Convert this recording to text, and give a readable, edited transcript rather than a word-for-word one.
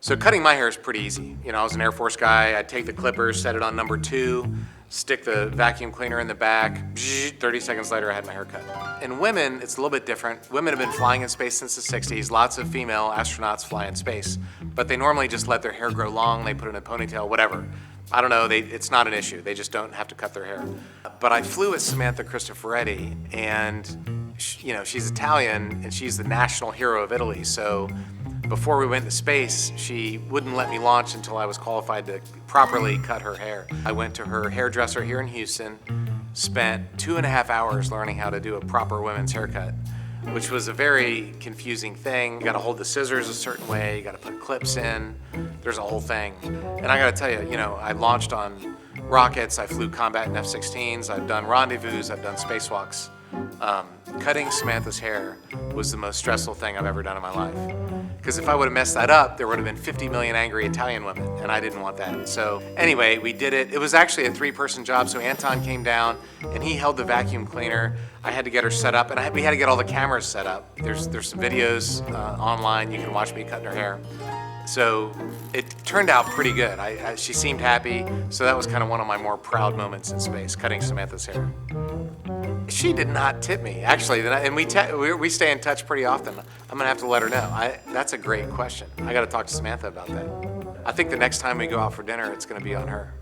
So cutting my hair is pretty easy. You know, I was an Air Force guy. I'd take the clippers, set it on number 2, stick the vacuum cleaner in the back, 30 seconds later I had my hair cut. In women, it's a little bit different. Women have been flying in space since the 60s. Lots of female astronauts fly in space, but they normally just let their hair grow long, they put it in a ponytail, whatever. I don't know, it's not an issue. They just don't have to cut their hair. But I flew with Samantha Cristoforetti, and you know, she's Italian and she's the national hero of Italy. So before we went to space, she wouldn't let me launch until I was qualified to properly cut her hair. I went to her hairdresser here in Houston, spent 2.5 hours learning how to do a proper women's haircut, which was a very confusing thing. You gotta hold the scissors a certain way, you gotta put clips in, there's a whole thing. And I gotta tell you, you know, I launched on rockets, I flew combat in F-16s, I've done rendezvous, I've done spacewalks. Cutting Samantha's hair was the most stressful thing I've ever done in my life. Because if I would have messed that up, there would have been 50 million angry Italian women, and I didn't want that. So anyway, we did it. It was actually a 3-person job, so Anton came down, and he held the vacuum cleaner. I had to get her set up, and we had to get all the cameras set up. There's some videos online. You can watch me cutting her hair. So it turned out pretty good. She seemed happy, so that was kind of one of my more proud moments in space, cutting Samantha's hair. She did not tip me, actually, and we stay in touch pretty often. I'm gonna have to let her know. That's a great question. I gotta talk to Samantha about that. I think the next time we go out for dinner, it's gonna be on her.